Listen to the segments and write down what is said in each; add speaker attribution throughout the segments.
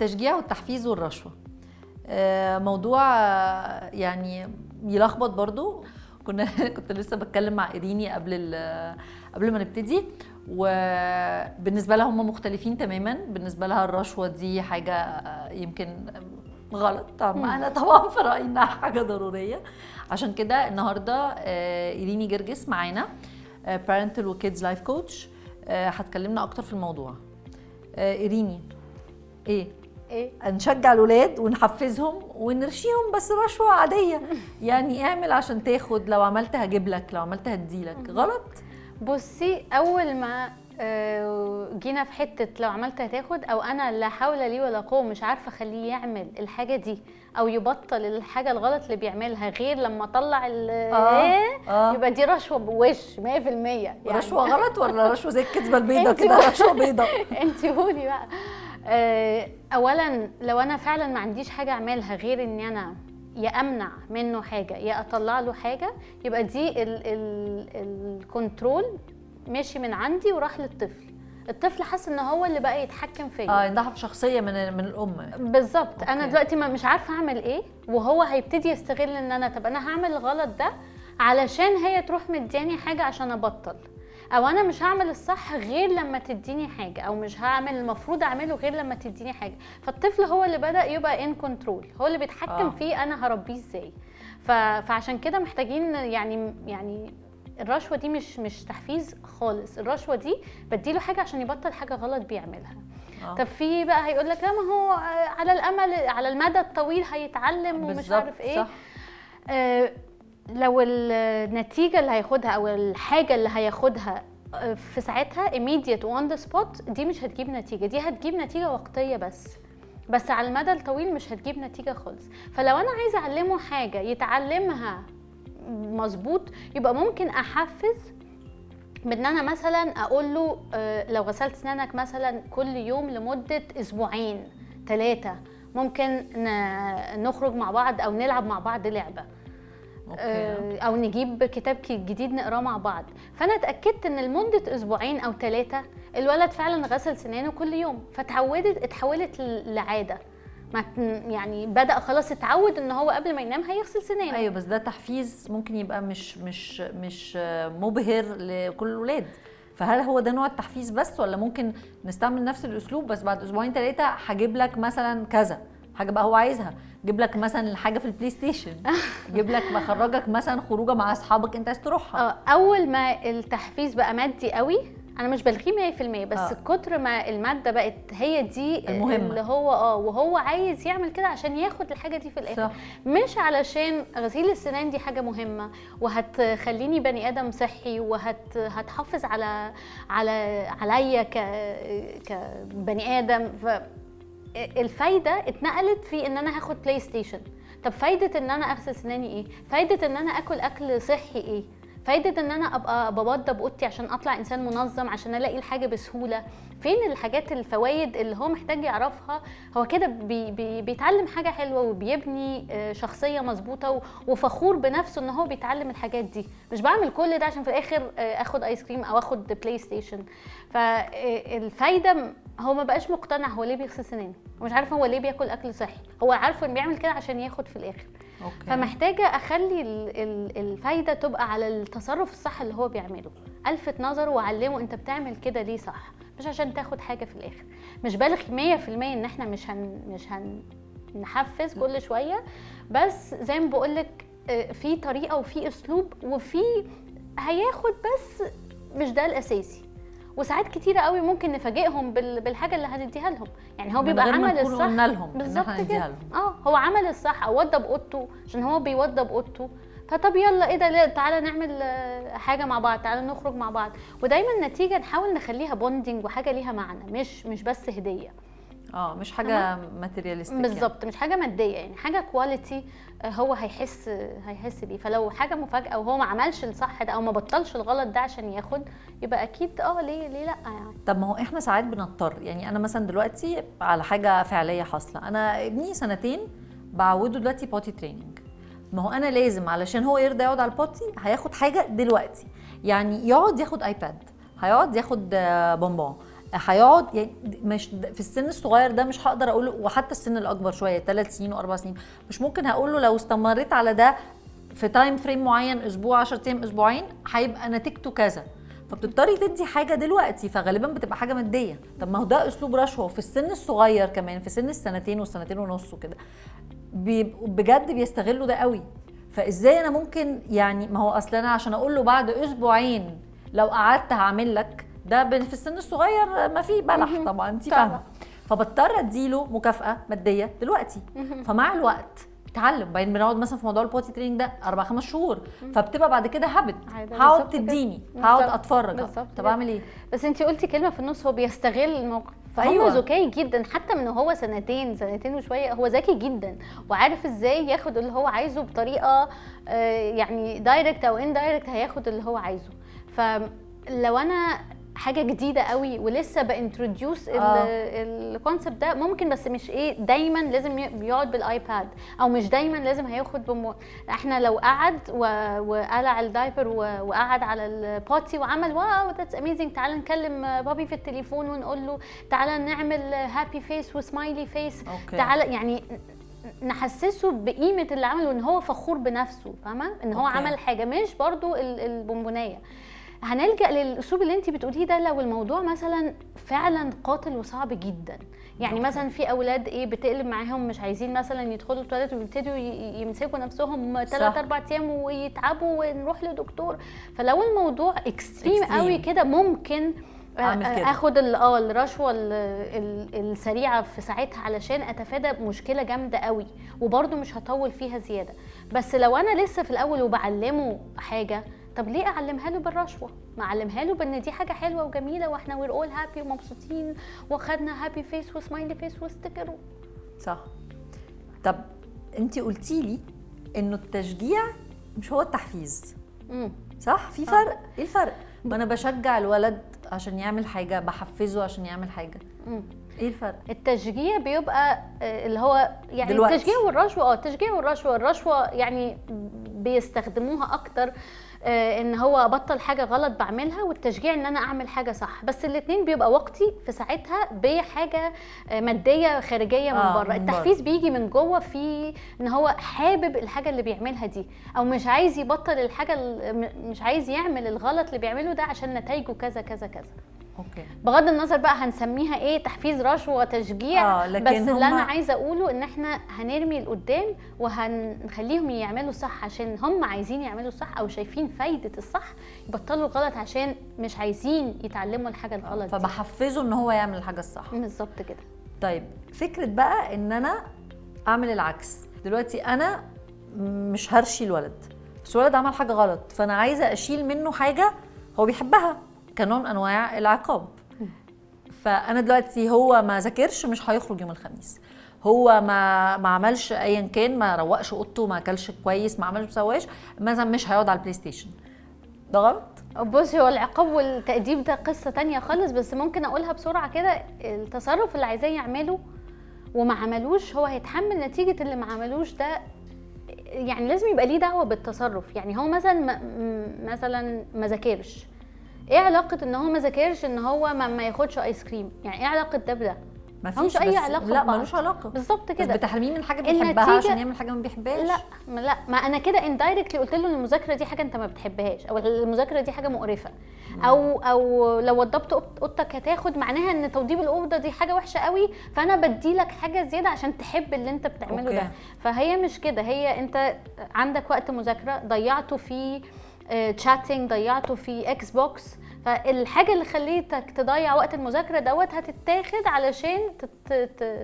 Speaker 1: التشجيع والتحفيز والرشوة موضوع يعني يلخبط برضو. كنت لسه بتكلم مع إيريني قبل ما نبتدي، وبالنسبة لها هم مختلفين تماما. بالنسبة لها الرشوة دي حاجة يمكن غلط، أنا طبعا في رأيي إنها حاجة ضرورية. عشان كده النهاردة إيريني جرجس معانا parental وkids life coach هتكلمنا أكتر في الموضوع. إيريني إيه؟ نشجع الولاد ونحفزهم ونرشيهم بس رشوة عادية يعني اعمل عشان تاخد، لو عملت هجيب لك، لو عملت هديلك، غلط؟
Speaker 2: بصي، اول ما جينا في حته لو عملت هتاخد، او انا لا حول لي ولا قوه مش عارفه اخليه يعمل الحاجه دي او يبطل الحاجه الغلط اللي بيعملها غير لما اطلع يبقى دي رشوه بوش 100% يعني.
Speaker 1: رشوه غلط ولا رشوه زي الكذبه البيضاء كده؟ رشوه بيضاء.
Speaker 2: انت قولي بقى. اولا لو انا فعلا ما عنديش حاجه اعملها غير ان انا يا امنع منه حاجه يا اطلع له حاجه، يبقى دي الكنترول ماشي من عندي وراح للطفل. الطفل حاسس ان هو اللي بقى يتحكم فيا،
Speaker 1: ينضحف شخصيه من الام
Speaker 2: بالظبط. انا دلوقتي مش عارفه اعمل ايه، وهو هيبتدي يستغل ان انا طب انا هعمل الغلط ده علشان هي تروح مدياني حاجه عشان ابطل، او انا مش هعمل الصح غير لما تديني حاجه، او مش هعمل المفروض اعمله غير لما تديني حاجه. فالطفل هو اللي بدا يبقى ان كنترول، هو اللي بيتحكم فيه انا هربيه ازاي. فعشان كده محتاجين يعني الرشوه دي مش تحفيز خالص. الرشوه دي بديله حاجه عشان يبطل حاجه غلط بيعملها. طب في بقى هيقول لك لا، ما هو على الامل على المدى الطويل هيتعلم ومش عارف ايه. صح. لو النتيجه اللي هياخدها او الحاجه اللي هياخدها في ساعتها immediate on the spot، دي مش هتجيب نتيجه، دي هتجيب نتيجه وقتيه بس على المدى الطويل مش هتجيب نتيجه خالص. فلو انا عايزه اعلمه حاجه يتعلمها مظبوط، يبقى ممكن احفز بان انا مثلا اقول له لو غسلت سنانك مثلا كل يوم لمده اسبوعين 3 ممكن نخرج مع بعض او نلعب مع بعض لعبه، او نجيب كتاب جديد نقراه مع بعض. فانا اتاكدت ان لمده اسبوعين او 3 الولد فعلا غسل سنانه كل يوم، اتحولت لعاده. يعني بدأ خلاص اتعود ان هو قبل ما ينام هيغسل سنانه.
Speaker 1: ايوه، بس ده تحفيز ممكن يبقى مش مبهر لكل الولاد. فهل هو ده نوع التحفيز بس، ولا ممكن نستعمل نفس الاسلوب بس بعد اسبوعين 3 هجيب لك مثلا كذا حاجه بقى هو عايزها، جيب لك مثلا حاجه في البلاي ستيشن، جيب لك بخرجك مثلا خروجه مع اصحابك انت عايز تروحها.
Speaker 2: اول ما التحفيز بقى مادي قوي، انا مش بلغيه 100%، بس كتر ما الماده بقت هي دي
Speaker 1: المهمة
Speaker 2: اللي هو وهو عايز يعمل كده عشان ياخد الحاجه دي في الاخر.
Speaker 1: صح.
Speaker 2: مش علشان غسيل السنان دي حاجه مهمه وهتخليني بني ادم صحي وهتحافظ عليا كبني ادم. الفايده اتنقلت في ان انا هاخد بلاي ستيشن. طب فايده ان انا اغسل سناني ايه؟ فايده ان انا اكل صحي ايه؟ فايده ان انا ابقى بوضب اوضتي عشان اطلع انسان منظم، عشان الاقي الحاجه بسهوله. فين الحاجات الفوائد اللي هو محتاج يعرفها؟ هو كده بيتعلم حاجه حلوه وبيبني شخصيه مظبوطه وفخور بنفسه ان هو بيتعلم الحاجات دي. مش بعمل كل ده عشان في الاخر اخد ايس كريم او اخد بلاي ستيشن. فالفايده هو ما بقاش مقتنع هو ليه بيغسل سنانه، ومش عارف هو ليه بياكل اكل صحي، هو عارفه انه بيعمل كده عشان ياخد في الاخر. فمحتاجه اخلي الفايده تبقى على التصرف الصح اللي هو بيعمله، الفت نظره واعلمه انت بتعمل كده ليه صح، مش عشان تاخد حاجه في الاخر. مش بالغ 100% ان احنا مش هنحفز كل شويه، بس زي ما بقولك في طريقه وفي اسلوب وفي هياخد، بس مش ده الاساسي. وساعات كتيره قوي ممكن نفاجئهم بالحاجه اللي هنديها لهم. يعني هو بيبقى عمل الصح بالظبط كده. هو عمل الصح او وضب اوضته عشان هو بيوضب اوضته، فطب يلا ايه ده، تعالى نعمل حاجه مع بعض، تعالى نخرج مع بعض. ودايما النتيجه نحاول نخليها بوندنج وحاجه ليها معنى، مش بس هديه.
Speaker 1: مش حاجه ماتيريالستيك
Speaker 2: بالظبط يعني. مش حاجه ماديه، يعني حاجه كواليتي هو هيحس بيه. فلو حاجه مفاجاه وهو ما عملش الصح ده او ما بطلش الغلط ده عشان ياخد، يبقى اكيد ليه لا يعني.
Speaker 1: طب ما هو احنا ساعات بنضطر، يعني انا مثلا دلوقتي على حاجه فعليه حاصله، انا ابني 2 سنين بعوده دلوقتي بوتي تريننج. ما هو انا لازم علشان هو يرضى يقعد على البوتي هياخد حاجه دلوقتي، يعني يقعد ياخد ايباد، هيقعد ياخد بونبون، هيقعد يعني مش في السن الصغير ده مش هقدر اقول له، وحتى السن الاكبر شويه 3 سنين و4 سنين مش ممكن هقول له لو استمريت على ده في تايم فريم معين اسبوع 10 ايام اسبوعين هيبقى نتيجته كذا. فبتضطري تدي حاجه دلوقتي، فغالبا بتبقى حاجه ماديه. طب ما هو ده اسلوب رشوه. وفي السن الصغير كمان في سن السنتين والسنتين ونص وكده بجد بيستغلوا ده قوي. فازاي انا ممكن يعني، ما هو اصل انا عشان اقول له بعد اسبوعين لو قعدت هعمل لك ده في السن الصغير ما في بلح طبعا انت فاهمه. فبضطر اديله مكافاه ماديه دلوقتي. فمع الوقت اتعلم. بعدين بنقعد مثلا في موضوع البوتي تريننج ده 4-5 شهور، فبتبقى بعد كده هابت هقعد تديني هقعد اتفرج. طب اعمل ايه؟
Speaker 2: بس انت قلتي كلمه في النص، هو بيستغل الموقف.
Speaker 1: أيوة.
Speaker 2: هو ذكي جدا، حتى من هو سنتين وشويه هو ذكي جدا وعارف ازاي ياخد اللي هو عايزه بطريقه يعني دايركت او اندايركت هياخد اللي هو عايزه. فلو انا حاجه جديده قوي ولسه بانتروديوس الكونسبت ده ممكن، بس مش ايه دايما لازم يقعد بالايباد، او مش دايما لازم هياخد احنا لو قعد وقلع الدايبر وقعد على البوتي وعمل واو ذاتس اميزنج، تعالى نكلم بابي في التليفون ونقول له تعالى نعمل هابي فيس وسمايلي فيس، تعالى يعني نحسسه بقيمه اللي عمله، ان هو فخور بنفسه، فاهمه ان هو عمل حاجه، مش برضو البونبونيه. هنلجأ للأسلوب اللي انت بتقوليه ده لو الموضوع مثلا فعلا قاتل وصعب جدا. يعني مثلا في اولاد ايه بتقلب معاهم مش عايزين مثلا يدخلوا التواليت ويبتدوا يمسكوا نفسهم 3-4 ايام ويتعبوا ونروح لدكتور. فلو الموضوع اكستريم قوي كده ممكن اخد الرشوه السريعه في ساعتها علشان اتفادى مشكله جامده قوي، وبرده مش هطول فيها زياده. بس لو انا لسه في الاول وبعلمه حاجه، طب ليه اعلمها له بالرشوه؟ ما اعلمها له بان دي حاجه حلوه وجميله واحنا وير اول هابي ومبسوطين واخدنا هابي فيس وسمايلي فيس وستيكر.
Speaker 1: صح. طب انت قلتي لي انه التشجيع مش هو التحفيز. صح؟ في فرق. ايه الفرق؟ ما انا بشجع الولد عشان يعمل حاجه، بحفزه عشان يعمل حاجه. ايه الفرق؟
Speaker 2: التشجيع بيبقى اللي هو يعني
Speaker 1: دلوقتي.
Speaker 2: التشجيع والرشوه الرشوه يعني بيستخدموها اكتر ان هو ابطل حاجه غلط بعملها، والتشجيع ان انا اعمل حاجه صح. بس الاثنين بيبقى وقتي في ساعتها بحاجه ماديه خارجيه من بره. التحفيز بيجي من جوه في ان هو حابب الحاجه اللي بيعملها دي، او مش عايز يبطل الحاجه، مش عايز يعمل الغلط اللي بيعمله ده عشان نتائجه كذا كذا كذا.
Speaker 1: اوكي.
Speaker 2: بغض النظر بقى هنسميها ايه، تحفيز، رشوه، تشجيع، بس اللي انا عايزه اقوله ان احنا هنرمي لقدام وهنخليهم يعملوا صح عشان هم عايزين يعملوا صح، او شايفين فايده الصح، يبطلوا الغلط عشان مش عايزين يتعلموا الحاجه الغلط.
Speaker 1: فبحفزه ان هو يعمل الحاجه الصح.
Speaker 2: بالظبط كده.
Speaker 1: طيب فكره بقى ان انا اعمل العكس. دلوقتي انا مش هرشي الولد، بس الولد عمل حاجه غلط، فانا عايزه اشيل منه حاجه هو بيحبها كنوع من انواع العقاب. فانا دلوقتي هو ما ذاكرش مش هيخرج يوم الخميس، هو ما عملش ايا كان، ما روقش اوضته، ما اكلش كويس، ما عملش مسواش، مثلا مش هيقعد على البلاي ستيشن. ده غلط؟
Speaker 2: بصي، هو العقاب والتأديب ده قصه تانية خالص، بس ممكن اقولها بسرعه كده. التصرف اللي عايزاه يعمله وما عملوش، هو هيتحمل نتيجه اللي ما عملوش ده. يعني لازم يبقى ليه دعوه بالتصرف. يعني هو مثلا ما ذاكرش، ايه علاقه ان هو ما ذاكرش ان هو ما ياخدش ايس كريم؟ يعني ايه علاقه ده بده؟
Speaker 1: ما فيش
Speaker 2: اي علاقه.
Speaker 1: لا ملوش علاقه.
Speaker 2: بالظبط كده.
Speaker 1: بس بتحرميه من حاجه بيحبها عشان يعمل حاجه ما بيحبهاش.
Speaker 2: لا ما انا كده اندايركتلي قلت له ان المذاكره دي حاجه انت ما بتحبهاش، او المذاكره دي حاجه مقرفه، او لو وضبت اوضتك هتاخد، معناها ان توضيب الاوضه دي حاجه وحشه قوي، فانا بدي لك حاجه زياده عشان تحب اللي انت بتعمله ده. فهي مش كده. هي انت عندك وقت مذاكره ضيعته في تشاتنج، ضيعته في اكس بوكس، فالحاجه اللي خليتك تضيع وقت المذاكره دوت هتتاخد علشان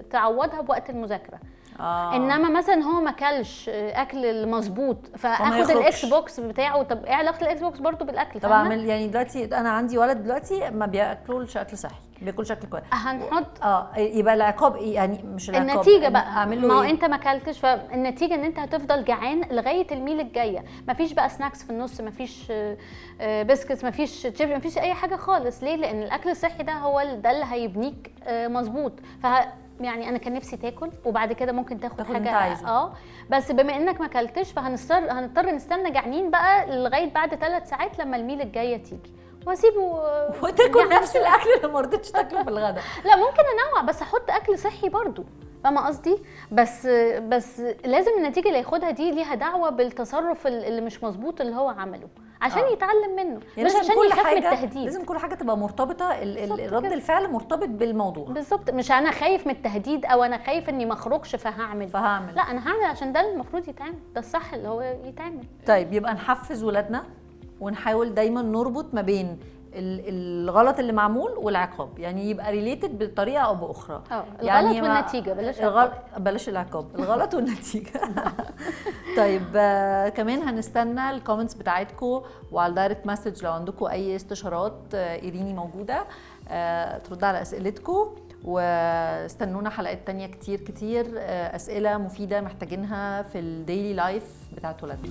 Speaker 2: تعوضها بوقت المذاكره. انما مثلا هو ما كلش اكل مظبوط فاخد الاكس بوكس بتاعه. طب ايه علاقه الاكس بوكس برضو بالاكل؟
Speaker 1: طب اعمل يعني دلوقتي انا عندي ولد دلوقتي ما بياكلش اكل صحي، بياكلش اكل كويس،
Speaker 2: هنحط
Speaker 1: يبقى العقاب ايه؟ يعني مش العقاب،
Speaker 2: النتيجه بقى
Speaker 1: اعمل له
Speaker 2: ما هو
Speaker 1: إيه؟
Speaker 2: انت ما اكلتش، فالنتيجه ان انت هتفضل جعان لغايه الميل الجايه. مفيش بقى سناكس في النص، مفيش بسكتس، مفيش تشيبس، مفيش اي حاجه خالص. ليه؟ لان الاكل الصحي ده هو ده اللي هيبنيك مظبوط. يعني انا كان نفسي تاكل وبعد كده ممكن تاخد حاجه بس بما انك ما اكلتش فهنضطر نستنى جعانين بقى لغايه بعد 3 ساعات لما الميل الجايه تيجي، واسيبه
Speaker 1: وتاكل نفس الاكل اللي ما رضيتش تاكله في الغداء.
Speaker 2: لا ممكن انوع، بس احط اكل صحي برضو، فاهمه قصدي؟ بس لازم النتيجه اللي ياخدها دي ليها دعوه بالتصرف اللي مش مظبوط اللي هو عمله عشان يتعلم منه،
Speaker 1: يعني
Speaker 2: مش عشان يخاف من التهديد.
Speaker 1: لازم كل حاجه تبقى مرتبطه، رد الفعل مرتبط بالموضوع
Speaker 2: بالظبط. مش انا خايف من التهديد او انا خايف اني ما اخرجش فهعمل، لا انا هعمل عشان ده المفروض يتعمل، ده الصح اللي هو يتعمل.
Speaker 1: طيب يبقى نحفز ولادنا ونحاول دايما نربط ما بين الغلط اللي معمول والعقاب، يعني يبقى ريليتد بطريقه او باخرى.
Speaker 2: الغلط يعني والنتيجه،
Speaker 1: بلاش العقاب، الغلط والنتيجه. طيب كمان هنستنى الكومنتس بتاعتكم، وعلى الدايركت مسج لو عندكم اي استشارات ايريني موجوده ترد على اسئلتكم، واستنونا حلقات تانية كتير اسئله مفيده محتاجينها في الديلي لايف بتاعت ولادنا.